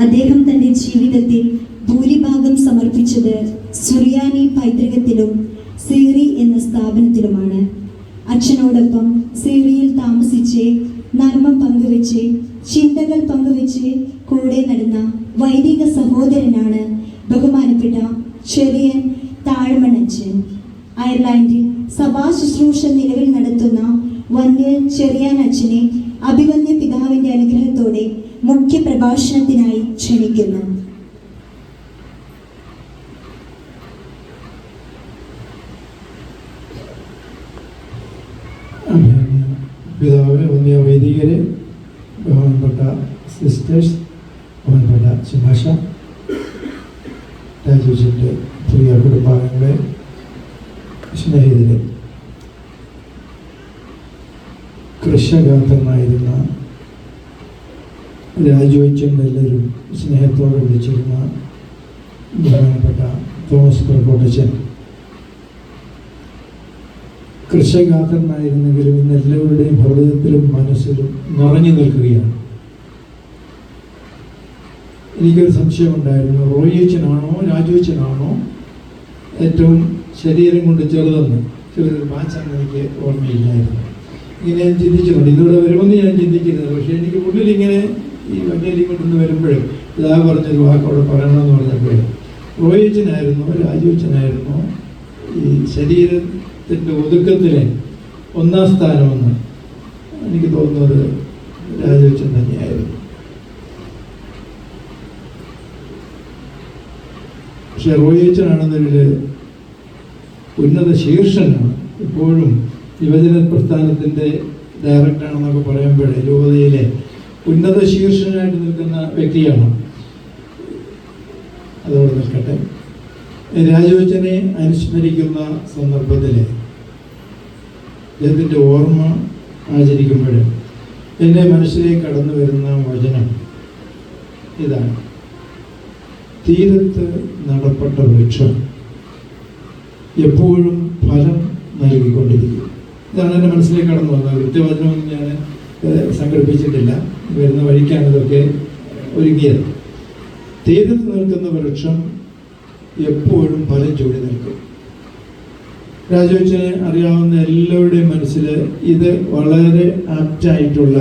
അദ്ദേഹം തന്റെ ജീവിതത്തിൽ ഭൂരിഭാഗം സമർപ്പിച്ചത് സുറിയാനി പൈതൃകത്തിലും സീറി എന്ന സ്ഥാപനത്തിലുമാണ്. അച്ഛനോടൊപ്പം സീറിയിൽ താമസിച്ച് നർമ്മം പങ്കുവെച്ച് ചിന്തകൾ പങ്കുവെച്ച് കൂടെ നടന്ന വൈദിക സഹോദരനാണ് ബഹുമാനപ്പെട്ട ചെറിയൻ താഴ്മണച്ചൻ. അയർലാൻഡിൽ സഭാ ശുശ്രൂഷ നിലവിൽ നടത്തുന്ന വന്യ ചെറിയാൻ അച്ഛനെ അഭിവന്യ പിതാവിന്റെ അനുഗ്രഹത്തോടെ മുഖ്യ പ്രഭാഷണത്തിനായി ക്ഷണിക്കുന്നു. പിതാവ്, വന്യ വൈദികരെ, ബഹുമാനപ്പെട്ട സിസ്റ്റേഴ്സ്, ബഹുമാനപ്പെട്ട ശുഭാഷ, രാജുവിൻ്റെ പ്രിയ കുടുംബാംഗങ്ങളെ, സ്നേഹിതരെ, കൃഷകാന്തനായിരുന്ന രാജുവച്ചൻ എല്ലാവരും സ്നേഹത്തോടെ വിളിച്ചിരുന്ന ബഹുമാനപ്പെട്ട തോമസ് പ്രകോട്ടച്ചൻ കൃഷകാന്തനായിരുന്നെങ്കിലും ഇന്ന് എല്ലാവരുടെയും ഹൃദയത്തിലും മനസ്സിലും നിറഞ്ഞു നിൽക്കുകയാണ്. എനിക്കൊരു സംശയമുണ്ടായിരുന്നു, റോയിച്ചനാണോ രാജുവച്ചനാണോ ഏറ്റവും ശരീരം കൊണ്ട് ചെറുതെന്ന്. ചെറുതൊരു മാച്ചാണെന്ന് എനിക്ക് ഓർമ്മയില്ലായിരുന്നു. ഇങ്ങനെ ഞാൻ ചിന്തിച്ചിട്ടുണ്ട്, ഇതോടെ വരുമെന്ന് ഞാൻ ചിന്തിക്കുന്നത്. പക്ഷേ എനിക്ക് ഉള്ളിൽ ഇങ്ങനെ ഈ വണ്ടിയിൽ ഇങ്ങോട്ടൊന്ന് വരുമ്പോഴും ഇതാ പറഞ്ഞൊരു വാക്കോടെ പറയണമെന്ന് പറഞ്ഞപ്പോഴേ റോയിച്ചനായിരുന്നോ രാജുവച്ചനായിരുന്നോ ഈ ശരീരത്തിൻ്റെ ഒതുക്കത്തിലെ ഒന്നാം സ്ഥാനമെന്ന് എനിക്ക് തോന്നുന്നത് രാജുവച്ചൻ തന്നെയായിരുന്നു. പക്ഷെ റോയിച്ചനാണെന്നൊരു ഉന്നത ശീർഷനാണ്. ഇപ്പോഴും യുവജന പ്രസ്ഥാനത്തിൻ്റെ ഡയറക്ടറാണെന്നൊക്കെ പറയുമ്പോഴേ രൂപതയിലെ ഉന്നത ശീർഷനായിട്ട് നിൽക്കുന്ന വ്യക്തിയാണ്. അതോടെ നിൽക്കട്ടെ. രാജുവച്ചനെ അനുസ്മരിക്കുന്ന സന്ദർഭത്തിൽ അദ്ദേഹത്തിൻ്റെ ഓർമ്മ ആചരിക്കുമ്പോൾ എൻ്റെ മനസ്സിലേക്ക് കടന്നു വരുന്ന വചനം ഇതാണ്: തീരത്ത് നടപ്പെട്ട വൃക്ഷം എപ്പോഴും ഫലം നൽകിക്കൊണ്ടിരിക്കും. ഇതാണ് എൻ്റെ മനസ്സിലേക്ക് കടന്നു വന്നത്. കൃത്യവചനമൊന്നും ഞാൻ സംഘടിപ്പിച്ചിട്ടില്ല, വരുന്ന വഴിക്കാണ് ഇതൊക്കെ ഒരുങ്ങിയത്. തീരത്ത് നിൽക്കുന്ന വൃക്ഷം എപ്പോഴും ഫലം ചൂടി നിൽക്കും. രാജുവച്ചനെ അറിയാവുന്ന എല്ലാവരുടെയും മനസ്സിൽ ഇത് വളരെ ആപ്റ്റായിട്ടുള്ള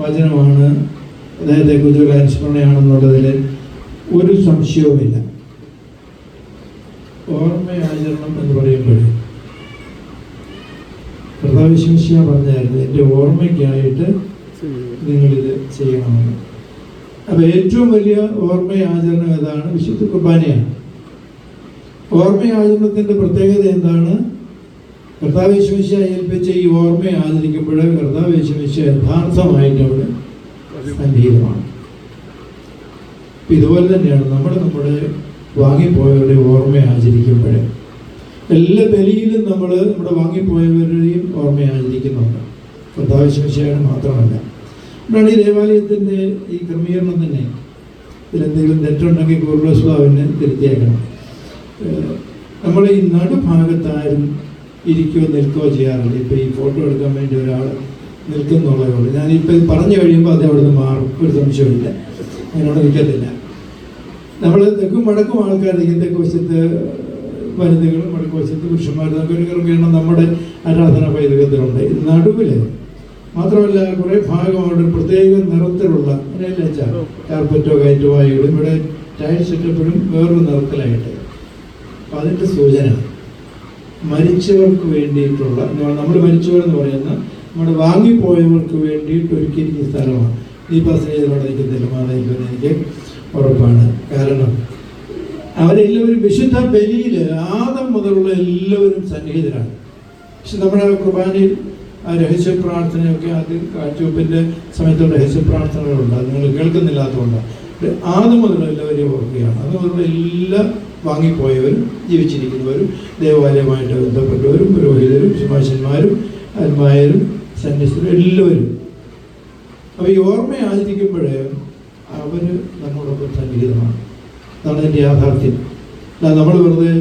വചനമാണ്, അദ്ദേഹത്തെക്കുറിച്ചുള്ള അനുസ്മരണയാണെന്നുള്ളതിൽ ഒരു സംശയവുമില്ല. ഓർമ്മയാചരണം എന്ന് പറയുമ്പോൾ കർത്താവിശ്വസിയ പറഞ്ഞായിരുന്നു, എൻ്റെ ഓർമ്മയ്ക്കായിട്ട് നിങ്ങളിത് ചെയ്യണമെന്ന്. അപ്പോൾ ഏറ്റവും വലിയ ഓർമ്മയാചരണം ഏതാണ്? വിശുദ്ധ കുർബാനയാണ്. ഓർമ്മയാചരണത്തിൻ്റെ പ്രത്യേകത എന്താണ്? കർത്താവിശ്വസിയ ഏൽപ്പിച്ച ഈ ഓർമ്മയെ ആചരിക്കുമ്പോൾ കർത്താവിശ്വസിയ യഥാർത്ഥമായിട്ട് അവിടെ സന്നിഹിതമാണ്. ഇതുപോലെ തന്നെയാണ് നമ്മുടെ വാങ്ങിപ്പോയവരുടെ ഓർമ്മ ആചരിക്കുമ്പോൾ എല്ലാ ബലിയിലും നമ്മൾ നമ്മുടെ വാങ്ങിപ്പോയവരുടെയും ഓർമ്മ ആചരിക്കുന്നുണ്ട്. കർത്താവിശ്വസിയാണ് മാത്രമല്ല. അതാണ് ഈ ദേവാലയത്തിൻ്റെ ഈ ക്രമീകരണം തന്നെ. ഇതിലെന്തെങ്കിലും തെറ്റുണ്ടെങ്കിൽ കൂർലോസ്വാവിനെ തിരുത്തിയേക്കണം. നമ്മൾ ഈ നടുഭാഗത്താരും ഇരിക്കുകയോ നിൽക്കുകയോ ചെയ്യാറില്ല. ഇപ്പോൾ ഈ ഫോട്ടോ എടുക്കാൻ വേണ്ടി ഒരാൾ നിൽക്കുന്നുള്ളതേ ഉള്ളൂ. ഞാനിപ്പോൾ ഇത് പറഞ്ഞു കഴിയുമ്പോൾ അത് അവിടെ നിന്ന് മാറും, ഒരു സംശയമില്ല, അതിനോട് നിൽക്കത്തില്ല. നമ്മൾ തെക്കും വടക്കും ആൾക്കാർ തെക്ക് വശത്ത് വനിതകളും വടക്ക് വശത്ത് പുരുഷന്മാരും നമുക്ക് ഒരു ക്രമീകരണം നമ്മുടെ ആരാധന പൈതൃകത്തിലുണ്ട്. നടുവിൽ മാത്രമല്ല കുറേ ഭാഗം അവിടെ പ്രത്യേക നിറത്തിലുള്ള കാർപ്പറ്റോ കയറ്റോ ആയിടും. ഇവിടെ ടൈൽസ് ഇട്ടപ്പോഴും വേറൊരു നിറത്തിലായിട്ട്. അപ്പം അതിൻ്റെ സൂചന മരിച്ചവർക്ക് വേണ്ടിയിട്ടുള്ള, നമ്മൾ മരിച്ചവരെന്ന് പറയുന്ന നമ്മുടെ വാങ്ങിപ്പോയവർക്ക് വേണ്ടിയിട്ട് ഒരുക്കിയിരിക്കുന്ന സ്ഥലമാണ്. ഈ പസനയോടെ നിൽക്കുന്നില്ല മാതാവിന് എനിക്ക് ഉറപ്പാണ്. കാരണം അവരെല്ലാവരും വിശുദ്ധ ബലിയിൽ ആദം മുതലുള്ള എല്ലാവരും സന്നിഹിതരാണ്. പക്ഷെ നമ്മുടെ കുർബാനയിൽ ആ രഹസ്യ പ്രാർത്ഥനയൊക്കെ അത് കാഴ്ചവെപ്പിൻ്റെ സമയത്തുള്ള രഹസ്യ പ്രാർത്ഥനകളുണ്ട്. അത് നിങ്ങൾ കേൾക്കുന്നില്ലാത്തതുകൊണ്ടാണ്. ആദം മുതലുള്ള എല്ലാവരെയും ഓർക്കുകയാണ്. അത് മുതലുള്ള എല്ലാ വാങ്ങിപ്പോയവരും ജീവിച്ചിരിക്കുന്നവരും ദേവാലയമായിട്ട് ബന്ധപ്പെട്ടവരും പുരോഹിതരും ശുഭാശന്മാരും ആത്മായരും സന്യസ്തരും എല്ലാവരും. അപ്പോൾ ഈ ഓർമ്മ ആചരിക്കുമ്പോൾ അവർ നമ്മോടൊപ്പം സന്നിഹിതമാണ്. അതാണ് എൻ്റെ യാഥാർത്ഥ്യം. അല്ല നമ്മൾ വെറുതെ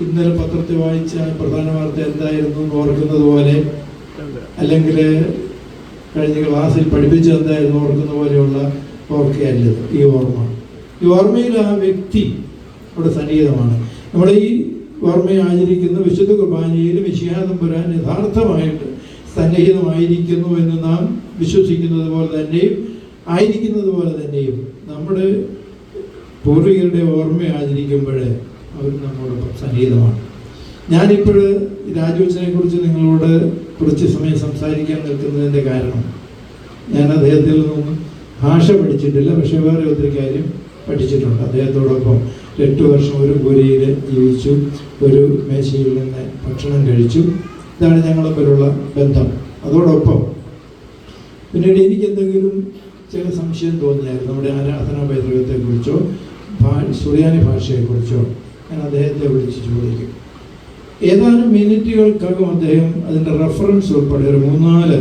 ഇന്നലെ പത്രത്തിൽ വായിച്ച പ്രധാന വാർത്ത എന്തായിരുന്നു എന്ന് ഓർക്കുന്നത് പോലെ, അല്ലെങ്കിൽ കഴിഞ്ഞ ക്ലാസ്സിൽ പഠിപ്പിച്ചത് എന്തായിരുന്നു ഓർക്കുന്ന പോലെയുള്ള ഓർക്കുകയല്ലത് ഈ ഓർമ്മ. ഈ ഓർമ്മയിൽ ആ വ്യക്തി ഇവിടെ സന്നിഹിതമാണ്. നമ്മുടെ ഈ ഓർമ്മയെ ആചരിക്കുന്ന വിശുദ്ധ കുർബാനയിൽ മിശിഹാതമ്പുരാൻ യഥാർത്ഥമായിട്ട് സന്നിഹിതമായിരിക്കുന്നു എന്ന് നാം വിശ്വസിക്കുന്നത് പോലെ തന്നെയും നമ്മുടെ പൂർവികരുടെ ഓർമ്മ ആചരിക്കുമ്പോൾ അവർ നമ്മോടൊപ്പം സന്നിഹിതമാണ്. ഞാനിപ്പോൾ രാജുവച്ചനെ കുറിച്ച് നിങ്ങളോട് കുറച്ച് സമയം സംസാരിക്കാൻ നിൽക്കുന്നതിൻ്റെ കാരണം, ഞാൻ അദ്ദേഹത്തിൽ നിന്നും ഭാഷ പഠിച്ചിട്ടില്ല, പക്ഷെ വേറെ ഒത്തിരി കാര്യം പഠിച്ചിട്ടുണ്ട്. അദ്ദേഹത്തോടൊപ്പം 8 വർഷം ഒരു പുരയിൽ ജീവിച്ചു, ഒരു മേശയിൽ നിന്ന് ഭക്ഷണം കഴിച്ചു. ഇതാണ് ഞങ്ങളെ പോലുള്ള ബന്ധം. അതോടൊപ്പം പിന്നീട് എനിക്കെന്തെങ്കിലും ചില സംശയം തോന്നിയാൽ നമ്മുടെ ആരാധനാ പൈതൃകത്തെക്കുറിച്ചോ സുറിയാനി ഭാഷയെക്കുറിച്ചോ ഞാൻ അദ്ദേഹത്തെ വിളിച്ച് ചോദിക്കും. ഏതാനും മിനിറ്റുകൾക്കകം അദ്ദേഹം അതിൻ്റെ റെഫറൻസ് ഉൾപ്പെടെ ഒരു 3-4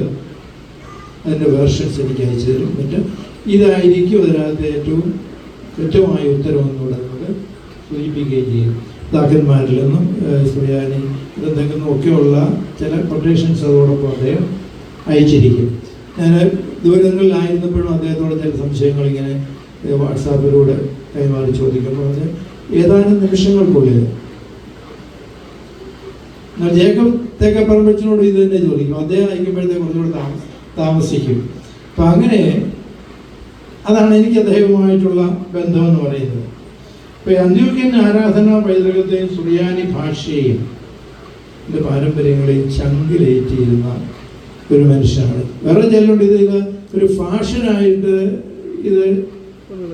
അതിൻ്റെ വേർഷൻസ് എനിക്ക് അയച്ചു തരും. എന്നിട്ട് ഇതായിരിക്കും അതിനകത്ത് ഏറ്റവും കൃത്യമായ ഉത്തരവെന്നുള്ളത് സൂചിപ്പിക്കുകയും ചെയ്യും. ദാക്കന്മാരിൽ നിന്നും സുറിയാനി ഇതെന്തെങ്കിലും ഒക്കെയുള്ള ചില കൊട്ടേഷൻസ് അതോടൊപ്പം അദ്ദേഹം അയച്ചിരിക്കും. ഞാൻ ദൂരങ്ങളിലായിരുന്നപ്പോഴും അദ്ദേഹത്തോട് ചില സംശയങ്ങൾ ഇങ്ങനെ വാട്സാപ്പിലൂടെ കൈമാറി ചോദിക്കുമ്പോൾ അത് ഏതാനും നിമിഷങ്ങൾക്കുള്ളിൽ ജേക്കബ് തേക്കപ്പറമ്പച്ചിനോട് ഇത് തന്നെ ചോദിക്കും. അദ്ദേഹം അയക്കുമ്പോഴത്തേക്ക് കുറച്ചുകൂടെ താമസിക്കും. അപ്പം അങ്ങനെ അതാണ് എനിക്ക് അദ്ദേഹവുമായിട്ടുള്ള ബന്ധമെന്ന് പറയുന്നത്. ഇപ്പോൾ അന്ത്യോക്യൻ ആരാധനാ പൈതൃകത്തെയും സുറിയാനി ഭാഷയെയും എൻ്റെ പാരമ്പര്യങ്ങളെയും ചങ്കിലേറ്റിയിരുന്ന ഒരു മനുഷ്യനാണ്. വേറെ ചിലരുണ്ട് ഇതിൽ ഒരു ഫാഷനായിട്ട് ഇത്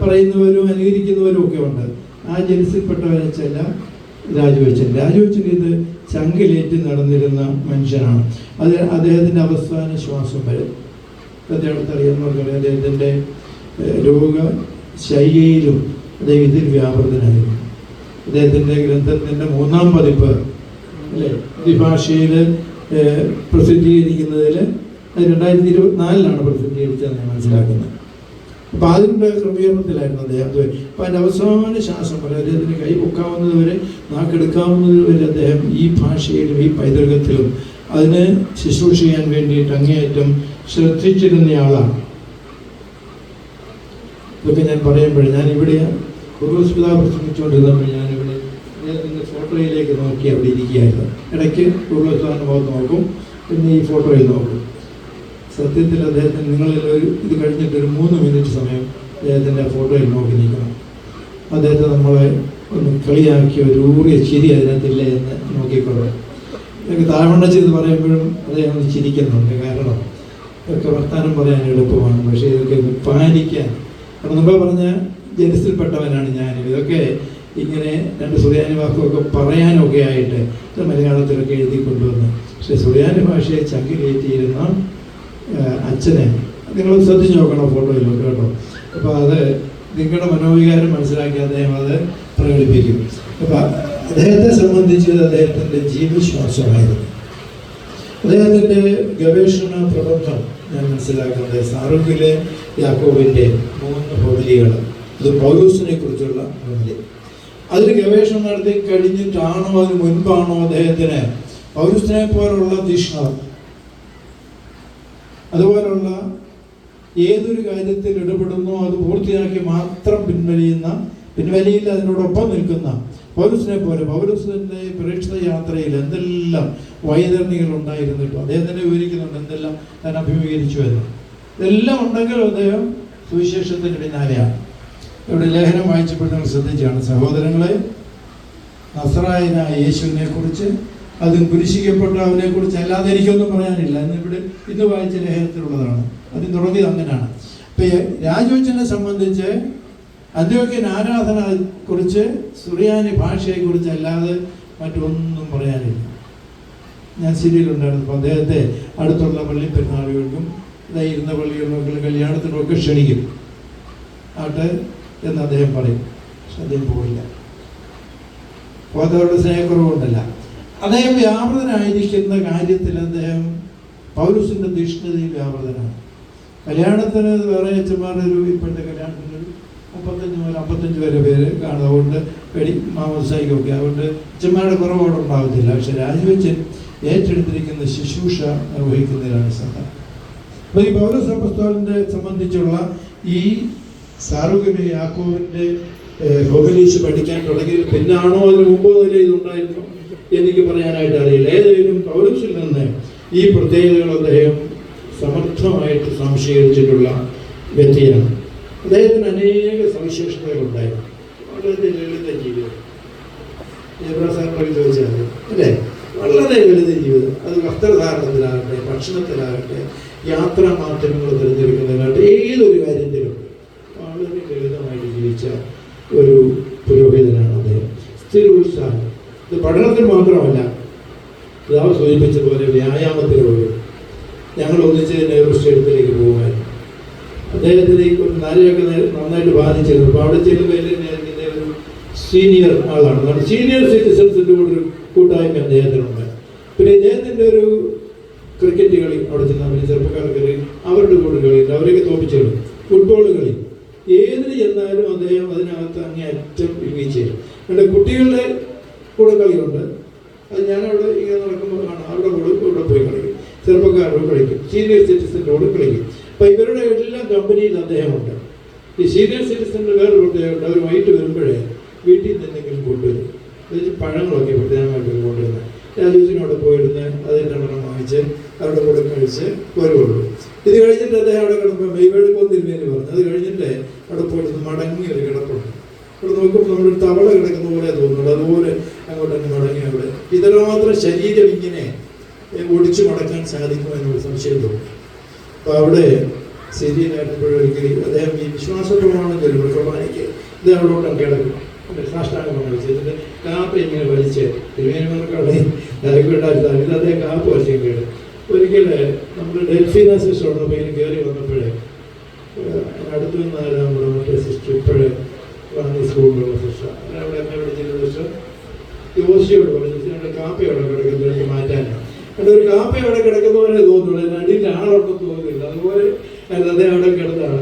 പറയുന്നവരും അനുകരിക്കുന്നവരും ഒക്കെ ഉണ്ട്. ആ ജനസിൽപ്പെട്ടവരല്ല രാജുവച്ചൻ ഇത് ചങ്കിലേറ്റ് നടന്നിരുന്ന മനുഷ്യനാണ്. അത് അദ്ദേഹത്തിൻ്റെ അവസാന ശ്വാസം വരെ അദ്ദേഹത്തെ അറിയുന്നവർക്കറിയാം. അദ്ദേഹത്തിൻ്റെ രോഗശൈലിയിലും അദ്ദേഹം ഇതിൽ വ്യാപൃതനായിരുന്നു. അദ്ദേഹത്തിൻ്റെ ഗ്രന്ഥത്തിൻ്റെ 3-ാം പതിപ്പ് അല്ലേ ദ്വിഭാഷയിൽ പ്രസിദ്ധീകരിക്കുന്നതിൽ 2024 പ്രസിദ്ധീകരിച്ചതെന്ന് ഞാൻ മനസ്സിലാക്കുന്നത്. അപ്പം അതിൻ്റെ ക്രമീകരണത്തിലായിരുന്നു അദ്ദേഹം. അപ്പം അതിൻ്റെ അവസാന ശ്വാസം വരെ അദ്ദേഹത്തിന് കൈ പൊക്കാവുന്നത് വരെ നാക്കെടുക്കാവുന്നത് വരെ അദ്ദേഹം ഈ ഭാഷയിലും ഈ പൈതൃകത്തിലും അതിന് ശുശ്രൂഷ ചെയ്യാൻ വേണ്ടിയിട്ട് അങ്ങേയറ്റം ശ്രദ്ധിച്ചിരുന്നയാളാണ്. ഇതൊക്കെ ഞാൻ പറയുമ്പോൾ ഞാനിവിടെ പൂർവ്വസ്പിതാവ് പ്രസംഗിച്ചുകൊണ്ടിരുന്നപ്പോൾ ഞാനിവിടെ അദ്ദേഹത്തിൻ്റെ ഫോട്ടോയിലേക്ക് നോക്കി അവിടെ ഇരിക്കുകയായിരുന്നു. ഇടയ്ക്ക് പൂർവ്വസ്പിതാവിൻ്റെ മുഖത്ത് നോക്കും, പിന്നെ ഈ ഫോട്ടോയിൽ നോക്കും. സത്യത്തിൽ അദ്ദേഹത്തിന് നിങ്ങളിൽ ഇത് കഴിഞ്ഞിട്ടൊരു 3 മിനിറ്റ് സമയം അദ്ദേഹത്തിൻ്റെ ഫോട്ടോയിൽ നോക്കി നിൽക്കണം. അദ്ദേഹത്തെ നമ്മളെ ഒന്ന് കളിയാക്കി ഒരു ഊറിയ ചിരി അതിനകത്തില്ല എന്ന് നോക്കിക്കൊള്ളു. എനിക്ക് താഴ്വണ്ണ ചെയ്ത് പറയുമ്പോഴും അദ്ദേഹം ചിരിക്കുന്നുണ്ട്. കാരണം ഇതൊക്കെ വർത്താനം പറയാൻ എളുപ്പമാണ്, പക്ഷേ ഇതൊക്കെ പാലിക്കാൻ മുമ്പേ പറഞ്ഞ ജനസിൽപ്പെട്ടവനാണ് ഞാൻ. ഇതൊക്കെ ഇങ്ങനെ 2 സുറിയാനി വാക്കുമൊക്കെ പറയാനൊക്കെ ആയിട്ട് ഇത് മലയാളത്തിലൊക്കെ എഴുതി കൊണ്ടുവന്ന്, പക്ഷെ സുറിയാനി ഭാഷയെ ചങ്കിലേറ്റിയിരുന്ന അച്ഛനെ നിങ്ങൾ ശ്രദ്ധിച്ച് നോക്കണം ഫോട്ടോയിലൊക്കെ കേട്ടോ. അപ്പോൾ അത് നിങ്ങളുടെ മനോവികാരം മനസ്സിലാക്കി അദ്ദേഹം അത് പ്രകടിപ്പിക്കും. അപ്പം അദ്ദേഹത്തെ സംബന്ധിച്ച് അദ്ദേഹത്തിൻ്റെ ജീവശ്വാസമായിരുന്നു. അദ്ദേഹത്തിൻ്റെ ഗവേഷണ പ്രബന്ധം ഞാൻ മനസ്സിലാക്കുന്നത് സാറുഖിലെ യാക്കോബിൻ്റെ 3 ഹോമിലികൾ, ഇത് പൗലോസിനെ കുറിച്ചുള്ള ഹോമിലി. അതിൽ ഗവേഷണം നടത്തി കഴിഞ്ഞിട്ടാണോ അതിന് മുൻപാണോ അദ്ദേഹത്തിന് പൗലോസിനെ പോലുള്ള തീഷ്ണത, അതുപോലുള്ള ഏതൊരു കാര്യത്തിൽ ഇടപെടുന്നോ അത് പൂർത്തിയാക്കി മാത്രം പിൻവലിയിൽ അതിനോടൊപ്പം നിൽക്കുന്ന പൗലോസിനെ പോലെ പൗലോസിൻ്റെ പ്രേക്ഷിത യാത്രയിൽ എന്തെല്ലാം വൈതരണികൾ ഉണ്ടായിരുന്നിട്ടും അദ്ദേഹം തന്നെ വിവരിക്കുന്നുണ്ട് എന്തെല്ലാം താൻ അഭിമുഖീകരിച്ചു എന്ന്. ഇതെല്ലാം ഉണ്ടെങ്കിലും അദ്ദേഹം സുവിശേഷത്തിന് പിന്നാലെയാണ്. ഇവിടെ ലേഖനം വായിച്ചപ്പോൾ നിങ്ങൾ ശ്രദ്ധിച്ചാണ് സഹോദരങ്ങളെ, നസറായനായ യേശുവിനെ കുറിച്ച് അതും കുരിശിക്കപ്പെട്ടവനെ കുറിച്ച് അല്ലാതെ എനിക്കൊന്നും പറയാനില്ല എന്നിവിടെ ഇന്ന് വായിച്ച ലേഖനത്തിലുള്ളതാണ്. അതിന് തുടങ്ങിയത് അങ്ങനെയാണ്. ഇപ്പം രാജുവച്ചനെ സംബന്ധിച്ച് അന്ത്യോക്യൻ ആരാധന കുറിച്ച് സുറിയാനി ഭാഷയെക്കുറിച്ച് അല്ലാതെ മറ്റൊന്നും പറയാനില്ല. ഞാൻ സിരിയിലുണ്ടായിരുന്നപ്പോൾ അദ്ദേഹത്തെ അടുത്തുള്ള പള്ളി പെരുന്നാളുകൾക്കും ഇരുന്ന പള്ളികളിലൊക്കെ കല്യാണത്തിനൊക്കെ ക്ഷണിക്കും ആട്ടെ എന്ന് അദ്ദേഹം പറയും. പക്ഷെ അദ്ദേഹം പോയില്ല. പോകാത്തവരുടെ സ്നേഹക്കുറവുണ്ടല്ല. അദ്ദേഹം വ്യാപൃതനായിരിക്കുന്ന കാര്യത്തിൽ അദ്ദേഹം പൗലോസിൻ്റെ തീഷ്ണതയിൽ വ്യാപൃതനാണ്. കല്യാണത്തിന് വേറെ അച്ഛന്മാരുടെ ഇപ്പോഴത്തെ കല്യാണത്തിന് 35 വരെ പേര് കാണും. അതുകൊണ്ട് മാമോദിസയ്ക്കൊക്കെ അതുകൊണ്ട് അച്ഛന്മാരുടെ കുറവോടെ ഉണ്ടാകത്തില്ല. പക്ഷെ രാജിവെച്ചൻ ഏറ്റെടുത്തിരിക്കുന്ന ശുശ്രൂഷ നിർവഹിക്കുന്നതിലാണ് ശ്രദ്ധ. അപ്പോൾ ഈ പൗലോസ് അപ്പോസ്തലനെ സംബന്ധിച്ചുള്ള ഈ സാറൂഖിന് യാക്കോബിന്റെ ഹോമിലീസ് പഠിക്കാൻ തുടങ്ങിയത് പിന്നാണോ അതിന് മുമ്പ് മുതലേ ഇതുണ്ടായിരുന്നു എനിക്ക് പറയാനായിട്ട് അറിയില്ല. ഏതായാലും പൗലോസിൽ നിന്ന് ഈ പ്രത്യേകതകൾ അദ്ദേഹം സമർത്ഥമായിട്ട് സംശീകരിച്ചിട്ടുള്ള വ്യക്തിയാണ്. അദ്ദേഹത്തിന് അനേക സവിശേഷതകളുണ്ടായിരുന്നു. വളരെ ലളിത ജീവിതം, സാറിനൊക്കെ ചോദിച്ചാൽ അല്ലേ, വളരെ ലളിത ജീവിതം. അത് വസ്ത്രധാരണത്തിലാകട്ടെ, ഭക്ഷണത്തിലാകട്ടെ, യാത്രാ മാധ്യമങ്ങൾ തിരഞ്ഞെടുക്കുന്നതിനാകട്ടെ, ഏതൊരു കാര്യത്തിലും വളരെ ലളിതമായിട്ട് ജീവിച്ച ഒരു പുരോഹിതനാണ് അദ്ദേഹം. സ്ഥിരോത്സാഹം. ഇത് പഠനത്തിൽ മാത്രമല്ല, പിതാവ് സൂചിപ്പിച്ച പോലെ വ്യായാമത്തിന് പോലും ഞങ്ങൾ ഒന്നിച്ച് നെഹ്റു സ്റ്റേഡിയത്തിലേക്ക് പോകുമായിരുന്നു. അദ്ദേഹത്തിന് ഒരു നരയൊക്കെ നന്നായിട്ട് ബാധിച്ചിരുന്നു. അപ്പോൾ അവിടെ ചെല്ലുമ്പോൾ ഇതിൻ്റെ ഒരു സീനിയർ ആളാണ്. സീനിയർ സിറ്റിസൺസിൻ്റെ കൂടെ ഒരു കൂട്ടായ്മ അദ്ദേഹത്തിനുണ്ട്. പിന്നെ ഇദ്ദേഹത്തിൻ്റെ ഒരു ക്രിക്കറ്റ് കളി അവിടെ ചെന്നാൽ ചെറുപ്പക്കാർക്ക് അവരുടെ കൂടെ കളിയുണ്ട്, അവരെയൊക്കെ തോപ്പിച്ചു കളി, ഫുട്ബോൾ കളി, ഏതിന് ചെന്നാലും അദ്ദേഹം അതിനകത്ത് അങ്ങേയറ്റം വീഴ്ചയാണ്. എൻ്റെ കുട്ടികളുടെ കൂടെ കളിയുണ്ട്, അത് ഞാനവിടെ ഇങ്ങനെ നടക്കുമ്പോൾ കാണാം, അവിടെ കൂടെ പോയി കളിക്കും, ചെറുപ്പക്കാരോട് കളിക്കും, സീനിയർ സിറ്റിസൻ്റെ കൂടെ കളിക്കും. അപ്പം ഇവരുടെ എല്ലാം കമ്പനിയിൽ അദ്ദേഹമുണ്ട്. ഈ സീനിയർ സിറ്റിസൻ്റെ വേറെ പ്രത്യേകമുണ്ട്, അവർ വൈകിട്ട് വരുമ്പോഴേ വീട്ടിൽ നിന്ന് എന്തെങ്കിലും കൊണ്ടുവരും, പ്രത്യേകിച്ച് പഴങ്ങളൊക്കെ പ്രത്യേകമായിട്ട് കൊണ്ടുവരുന്നത്. രാജീവസിനോട് പോയിരുന്ന് അതിൻ്റെ എണ്ണം വാങ്ങിച്ച് അവരുടെ കൂടെ കഴിച്ച് വരുള്ളൂ. ഇത് കഴിഞ്ഞിട്ട് അദ്ദേഹം അവിടെ കിടപ്പോൾ മെയ്വെഴുക്കൊന്നിരുന്നേന്ന് പറഞ്ഞു. അത് കഴിഞ്ഞിട്ട് അവിടെ പോയിരുന്ന് മടങ്ങി ഒരു കിടപ്പുണ്ട്. അവിടെ നോക്കുമ്പോൾ നമ്മളൊരു തവള കിടക്കുന്ന പോലെ തോന്നുള്ളൂ, അതുപോലെ അങ്ങോട്ടങ്ങ് മടങ്ങി അവിടെ. ഇതിനുമാത്രം ശരീരം ഇങ്ങനെ ഒടിച്ചു മടക്കാൻ സാധിക്കുമോ എന്നൊരു സംശയം തോന്നും. അപ്പോൾ അവിടെ ശരിയായിട്ടുമ്പോഴൊരിക്കലും അദ്ദേഹം ഈ വിശ്വാസപ്രമാണം ചൊല്ലുമ്പോൾ കുർബാനയ്ക്ക് ഇത് അവിടോട്ടും കിടക്കും, സാഷ്ടാംഗം വെച്ചിട്ട് കാപ്പ ഇങ്ങനെ വലിച്ച് തിരുവേനമർക്കവിടെ നിലക്കുണ്ടായിരുന്ന ഇത് അദ്ദേഹം കാപ്പ് വലിച്ചും കേട്ട്. ഒരിക്കൽ നമ്മൾ ഡെൽഫീന സിസ്റ്റർ ഉള്ളപ്പോൾ ഇങ്ങനെ കയറി വന്നപ്പോഴേ അടുത്ത് നിന്നാലും നമ്മുടെ മറ്റേ സിസ്റ്റർ ഇപ്പോഴേ റാന്നി സ്കൂളിലുള്ള സിസ്റ്റർ അവിടെ എന്നെ വിളിച്ചിട്ടുള്ള സിസ്റ്റർ യോശിയോട് പറഞ്ഞു, ഞങ്ങളുടെ കാപ്പ അവിടെ കിടക്കുന്നതിലേക്ക് മാറ്റാനാണ്. അവിടെ ഒരു കാപ്പ അവിടെ കിടക്കുന്ന പോലെ തോന്നുള്ളൂ, അടിയിൽ ആളൊന്നും തോന്നുന്നില്ല, അതുപോലെ അദ്ദേഹം അവിടെ കിടന്നാണ്.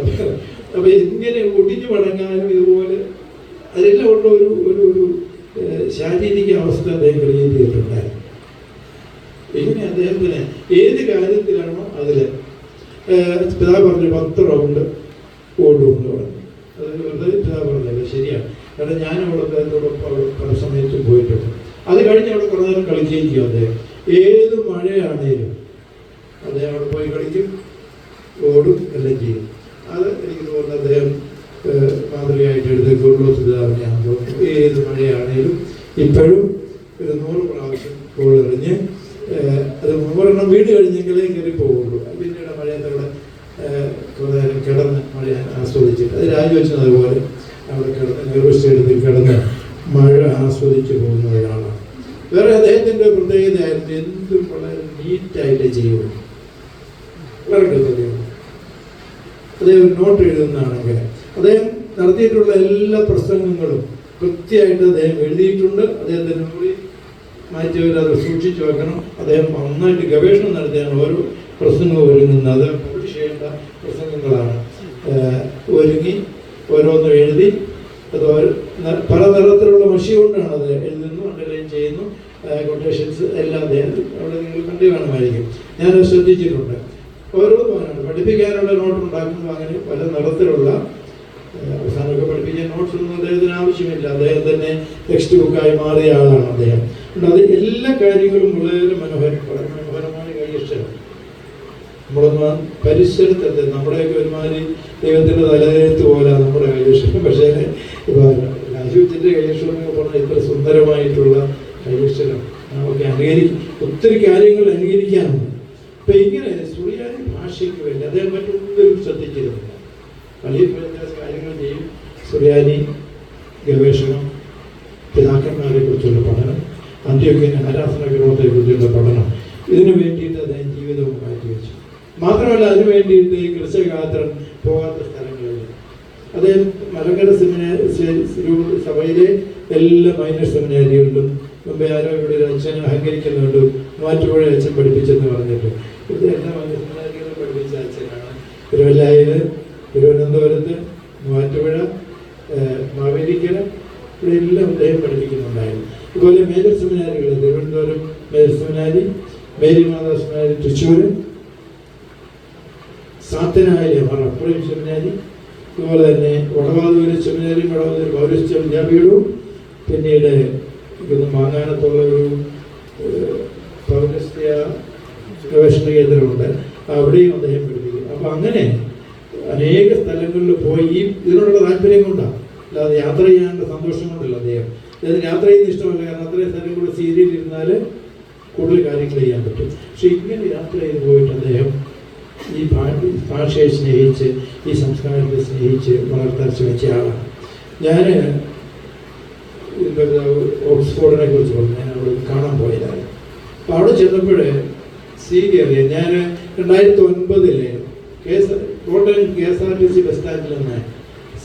അപ്പോൾ ഇങ്ങനെ ഒടിഞ്ഞു മടങ്ങാനും ഇതുപോലെ അതിലെല്ലാം ഉള്ള ഒരു ഒരു ഒരു ശാരീരിക അവസ്ഥ അദ്ദേഹം ക്രിയേറ്റ് ചെയ്തിട്ടുണ്ടായിരുന്നു. ഇങ്ങനെ അദ്ദേഹത്തിന് ഏത് കാര്യത്തിലാണോ അതിൽ പിതാവ് പറഞ്ഞു 10 റൗണ്ട് ഓടുമെന്ന് പറഞ്ഞു. അത് വെറുതെ പിതാവ് പറഞ്ഞല്ലോ, ശരിയാണ്. കാരണം ഞാൻ അവിടെ അദ്ദേഹത്തോടൊപ്പം അവിടെ പല സമയത്തും പോയിട്ടുണ്ട്. അത് കഴിഞ്ഞ് അവിടെ കുറേ നേരം കളിക്കുകയും ചെയ്യും അദ്ദേഹം. ഏത് മഴയാണേലും അദ്ദേഹം അവിടെ പോയി കളിക്കും, ഓടും, എല്ലാം ചെയ്യും. അത് എനിക്ക് തോന്നുന്നു അദ്ദേഹം മാതൃകയായിട്ട് എടുത്ത് ഗോർലോസ് പിതാവിനെയാണെന്ന് തോന്നുന്നു. ഏത് മഴയാണേലും ഇപ്പോഴും ഒരു 100 പ്രാവശ്യം ഗോൾ എറിഞ്ഞ് അത് 100 വീട് കഴിഞ്ഞെങ്കിലേ കയറി പോവുള്ളൂ. പിന്നീട് മഴയത്തവിടെ കുറേ നേരം കിടന്ന് മഴ ആസ്വദിച്ചിട്ട് അത് രാജിവെച്ചത് അതുപോലെ അവിടെ കിടന്ന് നെഹ്റു സ്റ്റേഡിയത്തിൽ കിടന്ന് മഴ ആസ്വദിച്ച് പോകുന്ന ഒരാളാണ്. വേറെ അദ്ദേഹത്തിൻ്റെ പ്രത്യേകതയായിരുന്നു, എന്തും വളരെ നീറ്റായിട്ട് ചെയ്യുള്ളൂ, വളരെ കൃത്യതയുള്ളൂ. അദ്ദേഹം നോട്ട് എഴുതുന്നതാണെങ്കിൽ അദ്ദേഹം നടത്തിയിട്ടുള്ള എല്ലാ പ്രസംഗങ്ങളും കൃത്യമായിട്ട് അദ്ദേഹം എഴുതിയിട്ടുണ്ട്. അദ്ദേഹത്തിൻ്റെ മെമ്മറി മാറ്റിയവർ അത് സൂക്ഷിച്ചു വെക്കണം. അദ്ദേഹം നന്നായിട്ട് ഗവേഷണം നടത്തിയാണ് ഓരോ പ്രസംഗവും ഒരുങ്ങുന്നത്. അത് പബ്ലിഷ് ചെയ്യേണ്ട പ്രസംഗങ്ങളാണ്. ഒരുങ്ങി ഓരോന്നും എഴുതി അത് പല നിറത്തിലുള്ള മഷി കൊണ്ടാണ് അത് എഴുതുന്നു, അണ്ടർലൈൻ ചെയ്യുന്നു, കൊട്ടേഷൻസ് എല്ലാം അദ്ദേഹം അവിടെ നിങ്ങൾ കണ്ടു കാണുമായിരിക്കും. ഞാനത് ശ്രദ്ധിച്ചിട്ടുണ്ട്. ഓരോന്നും അങ്ങനെയാണ്. പഠിപ്പിക്കാനുള്ള നോട്ട് ഉണ്ടാക്കുമ്പോൾ അങ്ങനെ പല നിറത്തിലുള്ള അവസാനമൊക്കെ പഠിപ്പിക്കാൻ നോട്ട്സ് ഒന്നും അദ്ദേഹത്തിന് ആവശ്യമില്ല. അദ്ദേഹം തന്നെ ടെക്സ്റ്റ് ബുക്കായി മാറിയ ആളാണ് അദ്ദേഹം. അത് എല്ലാ കാര്യങ്ങളും വളരെ മനോഹരമായ കൈയക്ഷരം. നമ്മളൊന്ന് പരിസരത്തെ നമ്മുടെയൊക്കെ ഒരുമാതിരി ദൈവത്തിൻ്റെ തലയെഴുത്ത് പോലെ നമ്മുടെ കൈയക്ഷരം. പക്ഷേ രാജീവത്തിൻ്റെ കൈയക്ഷരം എന്നൊക്കെ പറഞ്ഞാൽ ഇത്ര സുന്ദരമായിട്ടുള്ള കൈയക്ഷരം നമുക്ക് ഒത്തിരി കാര്യങ്ങൾ അനുകരിക്കാനുണ്ട്. അപ്പം ഇങ്ങനെ സുറിയാനി ഭാഷയ്ക്ക് വേണ്ടി അദ്ദേഹം മറ്റൊന്നും ശ്രദ്ധിച്ചിരുന്നില്ല. വലിയ കാര്യങ്ങൾ ചെയ്യും. സുറിയാനി ഗവേഷണം, പിതാക്കന്മാരെ കുറിച്ചുള്ള പഠനം, അന്ത്യോക്യൻ ആരാധന ഗ്രഹത്തെക്കുറിച്ചുള്ള പഠനം, ഇതിനു വേണ്ടിയിട്ട് അദ്ദേഹം ജീവിതവും മാറ്റിവെച്ചു. മാത്രമല്ല അതിനു വേണ്ടിയിട്ട് ഈ കൃഷകാത്രൻ പോകാത്ത സ്ഥലങ്ങളിൽ അദ്ദേഹം മലങ്കര സഭയിലെ എല്ലാ മൈനർ സെമിനാരികളിലും മുമ്പേ ആരോ ഇവിടെ ഒരു അച്ഛനെ അഹങ്കരിക്കുന്നുണ്ട്, മൂവാറ്റുപുഴ അച്ഛൻ പഠിപ്പിച്ചെന്ന് പറഞ്ഞിട്ട്. ഇത് എല്ലാ മൈനർ സെമിനാരികളും പഠിപ്പിച്ച അച്ഛനാണ്. തിരുവല്ലായിൽ, തിരുവനന്തപുരത്ത്, മൂവാറ്റുപുഴ, മാവേലിക്കര, ഇവിടെ എല്ലാം അദ്ദേഹം പഠിപ്പിക്കുന്നുണ്ടായിരുന്നു. അതുപോലെ മേജർ സെമിനാരികൾ, Thiruvananthapuram major seminary, Mary Mata seminary Thrissur, സാത്തനായിലെ മറപ്പുറം സെമിനാരി, അതുപോലെ തന്നെ വടവാതൂര് സെമിനാരി, വടവാതൂര് പൗരസ്ത്യ വിദ്യാപീഠവും, പിന്നീട് മാങ്ങാനത്തുള്ള ഒരു പൗരസ്ത്യ ഗവേഷണ കേന്ദ്രമുണ്ട്, അവിടെയും അദ്ദേഹം പഠിപ്പിക്കും. അപ്പം അങ്ങനെ അനേക സ്ഥലങ്ങളിൽ പോയി ഇതിനോടുള്ള താല്പര്യം കൊണ്ടാണ്, അല്ലാതെ യാത്ര ചെയ്യാനുള്ള സന്തോഷം കൊണ്ടല്ല. അദ്ദേഹം യാത്ര ചെയ്യുന്ന ഇഷ്ടമല്ല, കാരണം അത്രയും സ്ഥലം കൂടെ സീരിയലിരുന്നാൽ കൂടുതൽ കാര്യങ്ങൾ ചെയ്യാൻ പറ്റും. പക്ഷെ ഇങ്ങനെ യാത്ര ചെയ്ത് പോയിട്ട് അദ്ദേഹം ഈ ഭാഷയെ സ്നേഹിച്ച്, ഈ സംസ്കാരത്തെ സ്നേഹിച്ച് വളർത്താൻ ശ്രമിച്ച ആളാണ്. ഞാൻ ഓക്സ്ഫോർഡിനെ കുറിച്ച് പറഞ്ഞു, ഞാൻ അവിടെ കാണാൻ പോയതാണ്. അപ്പോൾ അവിടെ ചെന്നപ്പോൾ അറിയാം, ഞാൻ 2009 കോട്ടയം KSRTC ബസ് സ്റ്റാൻഡിൽ നിന്ന്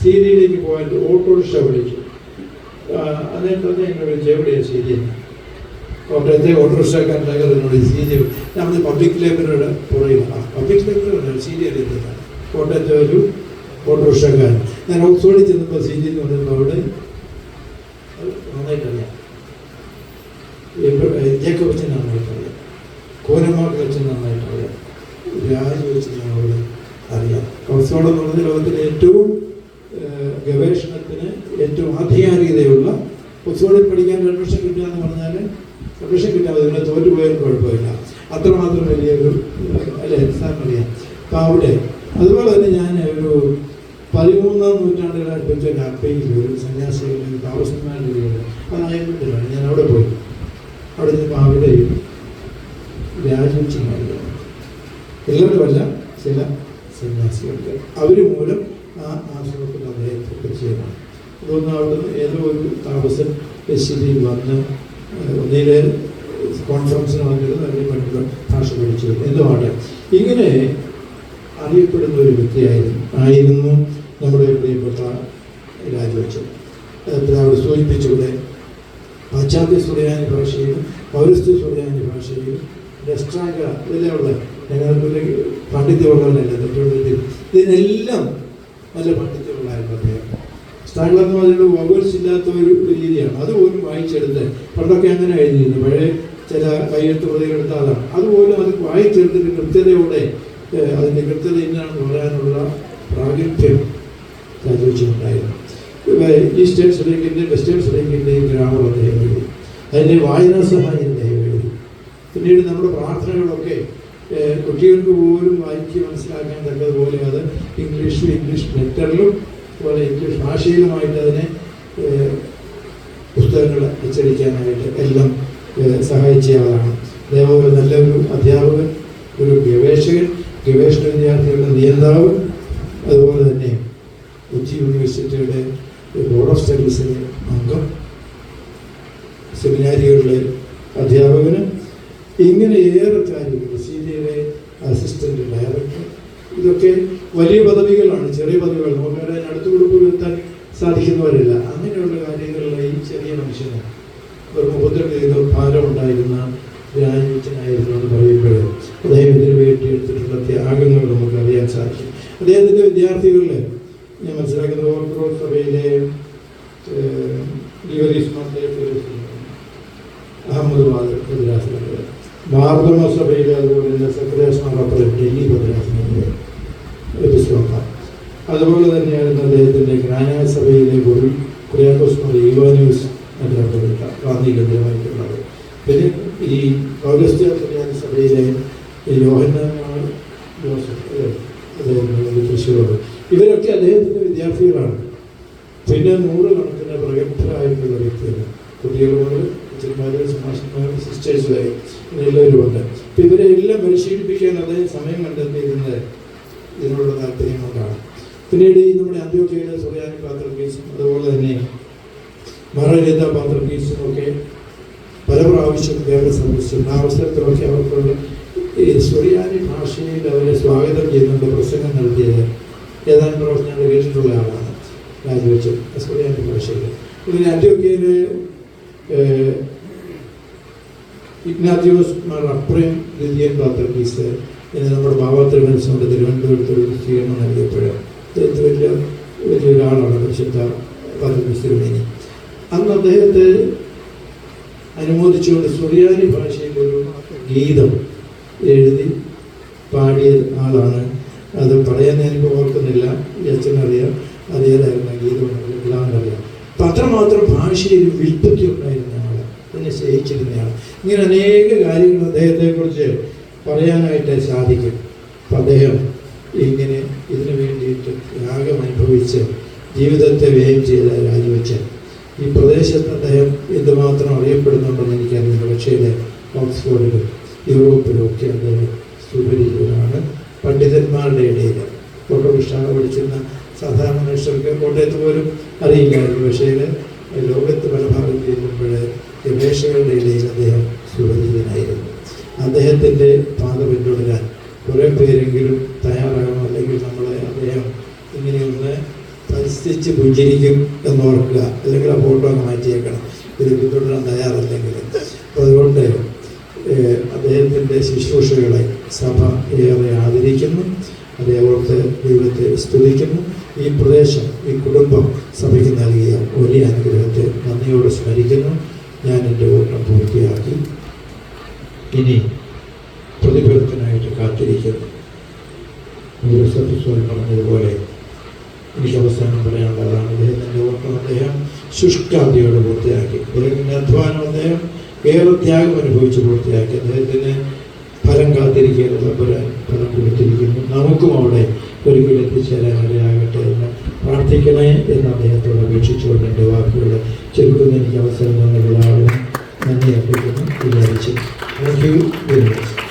സീരിയയിലേക്ക് പോകാൻ ഓട്ടോറിക്ഷ വിളിച്ചു. എന്നിട്ട് എന്നെ വിളിച്ചു, എവിടെയാണ് സീരിയ? കോട്ടയത്തെ ഓട്ടോറിക്ഷക്കാരനാകെ എന്നോട് സീരിയ, നമ്മൾ പബ്ലിക് ലൈബ്രറിയുടെ പുറകിലാണ്. പബ്ലിക് ലൈബ്രറി സീരിയ അറിയുന്നതാണ്. കോട്ടയത്തെ ഒരു ഓട്ടോറിക്ഷക്കാരൻ. ഞാൻ ഓക്സ്ഫോർഡിൽ ചെന്നപ്പോൾ സീരിയ എന്ന് പറയുമ്പോൾ അവിടെ നന്നായിട്ടറിയാം, ജേക്കബച്ചൻ നന്നായിട്ടറിയാം, കോനമാർക്ക് വെച്ച് നന്നായിട്ടറിയാം, രാജിവെച്ച് ഞങ്ങളോട് അറിയാം. ഓക്സ്ഫോർഡ് എന്ന് പറഞ്ഞ ലോകത്തിലെ ഏറ്റവും ഗവേഷണത്തിന് ഏറ്റവും ആധികാരികതയുള്ള, ഓക്സ്ഫോർഡിൽ പഠിക്കാൻ അഡ്മിഷൻ കിട്ടുക എന്ന് പറഞ്ഞാൽ അഡ്മിഷൻ കിട്ടാതെ ഇതിനെ തോറ്റുപോയാലും കുഴപ്പമില്ല, അത്രമാത്രം വലിയൊരു എക്സാം അറിയാം. അപ്പം അവിടെ അതുപോലെ തന്നെ ഞാൻ ഒരു 13ാം നൂറ്റാണ്ടിലായിട്ട് ഒരു അപ്പയിൽ ഒരു സന്യാസികളുടെ താമസന്മാരുടെ വീട്, അത് അയൽപ്പെട്ടിലാണ്. ഞാൻ അവിടെ പോയി. അവിടെ നിന്നപ്പോൾ അവിടെ രാജിവെച്ച് എല്ലാവരുമല്ല, ചില സന്യാസികൾക്ക് അവർ മൂലം ആ ആശ്രമത്തിൽ അദ്ദേഹത്തെ ചെയ്യണം. അതൊന്നും അവിടുന്ന് ഏതോ ഒരു താമസൻ ശരിയിൽ വന്ന് ഒന്നിൽ കോൺഫറൻസിന് വന്നിരുന്നു, അല്ലെങ്കിൽ മറ്റുള്ള ഭാഷ പഠിച്ചു എന്തുമാണ്. ഇങ്ങനെ അറിയപ്പെടുന്ന ഒരു വ്യക്തിയായിരുന്നു നമ്മുടെ പ്രിയപ്പെട്ട രാജിവെച്ചൻ. അവിടെ സൂചിപ്പിച്ചുകൂടെ പാശ്ചാത്യ സുറിയാനി ഭാഷയിലും പൗരസ്ത്യ സുറിയാനി ഭാഷയിലും രഷ്ട്രാംഗ ഇതെല്ലാം ഞങ്ങൾക്ക് പാണ്ഡിത്യമുള്ളവരല്ല, തെറ്റുണ്ടെങ്കിൽ ഇതിനെല്ലാം നല്ല പാണ്ഡിത്യമുള്ളതായിരുന്നു അദ്ദേഹം. സ്റ്റാംഗ്ല എന്ന് പറഞ്ഞാൽ വവേഴ്സ് ഇല്ലാത്ത ഒരു രീതിയാണ്, അതുപോലും വായിച്ചെടുത്ത് പണ്ടൊക്കെ അങ്ങനെ എഴുതിയിരുന്നു. പഴയ ചില കയ്യെഴുത്ത് പ്രതികളെടുത്താലാണ് അതുപോലും അത് വായിച്ചെടുത്തിട്ട് കൃത്യതയോടെ അതിൻ്റെ കൃത്യത ഇന്നാണെന്ന് പറയാനുള്ള പ്രാഗൽഭ്യം രാജിവെച്ചിട്ടുണ്ടായിരുന്നു. ഈസ്റ്റേൺ സുലൈഖിൻ്റെയും വെസ്റ്റേൺ സുലൈഖിൻ്റെയും ഗ്രാമർ അദ്ദേഹം എഴുതി, അതിൻ്റെ വായനാ സഹായം അദ്ദേഹം എഴുതി. പിന്നീട് നമ്മുടെ പ്രാർത്ഥനകളൊക്കെ കുട്ടികൾക്ക് പോലും വായിച്ച് മനസ്സിലാക്കാൻ തക്കതുപോലെ അത് ഇംഗ്ലീഷ് ലെറ്ററിലും അതുപോലെ ഇംഗ്ലീഷ് ഭാഷയിലുമായിട്ട് അതിനെ പുസ്തകങ്ങൾ അച്ചടിക്കാനായിട്ട് എല്ലാം സഹായിച്ച ആളാണ്. അതേപോലെ നല്ലൊരു അധ്യാപകൻ, ഒരു ഗവേഷകൻ, ഗവേഷണ വിദ്യാർത്ഥികളുടെ നിയന്താവ്, അതുപോലെ തന്നെ കൊച്ചി യൂണിവേഴ്സിറ്റിയുടെ ബോർഡ് ഓഫ് സ്റ്റഡീസിലെ അംഗം, സെമിനാരികളിലെ അധ്യാപകന്, ഇങ്ങനെ ഏറെ കാര്യങ്ങൾ, CBIയിലെ അസിസ്റ്റന്റ് ഡയറക്ടർ, ഇതൊക്കെ വലിയ പദവികളാണ്. ചെറിയ പദവികൾ നമുക്ക് അടുത്ത ഗ്രൂപ്പിൽ എത്താൻ സാധിക്കുന്നവരല്ല. അങ്ങനെയുള്ള കാര്യങ്ങളിൽ ഈ ചെറിയ മനുഷ്യന് ഒരു 32 ഭാരം ഉണ്ടായിരുന്ന രാജിവെച്ചനായിരുന്നു എന്ന് പറയുമ്പോൾ അദ്ദേഹം ഇതിനു വേണ്ടി എടുത്തിട്ടുള്ള ത്യാഗങ്ങൾ നമുക്ക് അറിയാൻ സാധിക്കും. അദ്ദേഹത്തിൻ്റെ വിദ്യാർത്ഥികളിൽ ഞാൻ മനസ്സിലാക്കുന്ന ഓർത്തഡോക്സ് സഭയിലെ അഹമ്മദ് ഭദ്രാസനങ്ങൾ, മാർദമ സഭയിലെ അതുപോലെ തന്നെ സക്രിയാസ്മാർ ഡൽഹി ഭദ്രാസനങ്ങൾ എപ്പിസ്കോപ്പ, അതുപോലെ തന്നെയായിരുന്നു അദ്ദേഹത്തിൻ്റെ ജ്ഞാനായ സഭയിലെ കുര്യാക്കോസ് ഇവാനിയൂസ് മെത്രാപ്പൊലീത്ത ഗാന്ധി കേന്ദ്രമായിട്ടുള്ളത്. പിന്നെ ഈ പൗരസ്ത്യ സഭയിലെ യോഹന്നാൻ ജോസഫ് അദ്ദേഹം തൃശ്ശൂർ, ഇവരൊക്കെ അദ്ദേഹത്തിൻ്റെ വിദ്യാർത്ഥികളാണ്. പിന്നെ 100 കണക്കിന് പ്രഗത്ഭരായിട്ടുള്ള വ്യക്തികൾ, കുട്ടികളോട് അച്ഛന്മാരും സമാഷന്മാരും സിസ്റ്റേഴ്സുമായി എല്ലാവരുമുണ്ട്. അപ്പം ഇവരെ എല്ലാം പരിശീലിപ്പിക്കാൻ അദ്ദേഹം സമയം കണ്ടെത്തിയിരുന്നത് ഇതിനുള്ള താല്പര്യം കൊണ്ടാണ്. പിന്നീട് ഈ നമ്മുടെ അന്ത്യോക്യയിലെ സുറിയാനി പാത്രികീസും അതുപോലെ തന്നെ മറലിത പാത്രികീസും ഒക്കെ പല പ്രാവശ്യം വേറെ സംബന്ധിച്ചിട്ടുണ്ട്. ആ അവസരത്തിലൊക്കെ അവർക്കുള്ള ഈ സുറിയാനി ഭാഷയിൽ അവരെ സ്വാഗതം ചെയ്യുന്നുണ്ട്. പ്രസംഗം നടത്തിയത് ഏതാനും പ്രവർത്തനങ്ങൾ കേട്ടിട്ടുള്ള ആളാണ് രാജിവെച്ചൻ സുറിയാനി ഭാഷയിൽ. ഇതിന് അന്ത്യോക്യയിലെ ഇഗ്നാത്യോസ് മാർ അപ്രേം ദ്വിതീയൻ പാത്രികീസ്, പിന്നെ നമ്മുടെ ബാബ തിരുവനന്തപുരത്തുണ്ട്, തിരുവനന്തപുരത്ത് ഒരു സ്വീകരണം നൽകിയപ്പോഴും അദ്ദേഹത്തെ വലിയൊരാളാണ് പരിശുദ്ധ പാത്രികീസ് തിരുമേനി. അന്ന് അദ്ദേഹത്തെ അനുമോദിച്ചുകൊണ്ട് സുറിയാനി ഭാഷയിൽ ഒരു ഗീതം എഴുതി പാടിയ ആളാണ് അത് പറയാൻ എനിക്ക് ഓർക്കുന്നില്ല, ഈ അച്ഛനറിയാം, അതേതായിരുന്നു ഗീതമുണ്ടെങ്കിൽ എല്ലാവരും അപ്പം അത്രമാത്രം ഭാഷയിൽ വിൽപ്പത്തി ഉണ്ടായിരുന്ന ആൾ, അതിനെ സ്നേഹിച്ചിരുന്നയാൾ. ഇങ്ങനെ അനേക കാര്യങ്ങൾ അദ്ദേഹത്തെക്കുറിച്ച് പറയാനായിട്ട് സാധിക്കും. അപ്പം അദ്ദേഹം ഇങ്ങനെ ഇതിനു വേണ്ടിയിട്ട് യാഗം അനുഭവിച്ച് ജീവിതത്തെ വ്യയം ചെയ്ത് രാജിവെച്ച് ഈ പ്രദേശത്ത് അദ്ദേഹം എന്തുമാത്രം അറിയപ്പെടുന്നുണ്ടെന്ന് എനിക്കറിയില്ല. പക്ഷേ ഓക്സ്ഫോർഡിലും യൂറോപ്പിലും ഒക്കെ അദ്ദേഹം സുപരിചിതനാണ്. പണ്ഡിതന്മാരുടെ ഇടയിൽ ഓട്ടോറിക്ഷ പഠിച്ചിരുന്ന സാധാരണ മനുഷ്യർക്ക് കോട്ടയത്ത് പോലും അറിയില്ലായിരുന്നു. പക്ഷേ ലോകത്ത് പല ഭാഗത്ത് ചെല്ലുമ്പോൾ ഗവേഷകരുടെ ഇടയിൽ അദ്ദേഹം സുപരിചിതനായിരുന്നു. അദ്ദേഹത്തിൻ്റെ പാത പിന്തുടരാൻ കുറേ പേരെങ്കിലും തയ്യാറാകണം. അല്ലെങ്കിൽ നമ്മളെ അദ്ദേഹം ഇങ്ങനെയൊന്ന് പരിസ്ഥിതിച്ച് പുഞ്ചിരിക്കും എന്നോർക്കുക, അല്ലെങ്കിൽ ആ ഫോട്ടോ അങ്ങ് മാറ്റിയേക്കണം, ഇത് പിന്തുടരാൻ തയ്യാറല്ലെങ്കിൽ. അപ്പോൾ അതുകൊണ്ട് അദ്ദേഹത്തിൻ്റെ ശുശ്രൂഷകളെ സഭ ഏറെ ആദരിക്കുന്നു, അതേപോലത്തെ ദൈവത്തെ സ്തുതിക്കുന്നു. ഈ പ്രദേശം, ഈ കുടുംബം സഭയ്ക്ക് നൽകിയ വലിയ അനുഗ്രഹത്തെ നന്ദിയോടെ സ്മരിക്കുന്നു. ഞാൻ എൻ്റെ ഓട്ടം പൂർത്തിയാക്കി ഇനി പ്രതിഫലത്തിനായിട്ട് കാത്തിരിക്കുന്നു. ഒരു സത്യസ്വരം പറഞ്ഞതുപോലെ എനിക്ക് അവസാനം പറയാനുള്ളതാണ്, അദ്ദേഹത്തിൻ്റെ ഓട്ടം അദ്ദേഹം ശുഷ്കാന്തിയോടെ പൂർത്തിയാക്കി. അദ്ദേഹത്തിൻ്റെ അധ്വാനം അദ്ദേഹം ഏറെ ത്യാഗം അനുഭവിച്ച് പൂർത്തിയാക്കി. അദ്ദേഹത്തിന് ഫലം കാത്തിരിക്കുന്നത് ഫലം കൊടുത്തിരിക്കുന്നു. നമുക്കും അവിടെ ഒരിക്കലും എത്തിച്ചേരാൻ ഇടയാകട്ടെ എന്ന് പ്രാർത്ഥിക്കണേ എന്ന് അദ്ദേഹത്തോട് അപേക്ഷിച്ചുകൊണ്ട് എൻ്റെ വാക്കുകൾ ചെറുക്കുന്ന എനിക്ക് അവസരം തന്ന എല്ലാവരും നന്ദി അർപ്പിക്കുന്നു. വിചാരിച്ചു. Thank you very much.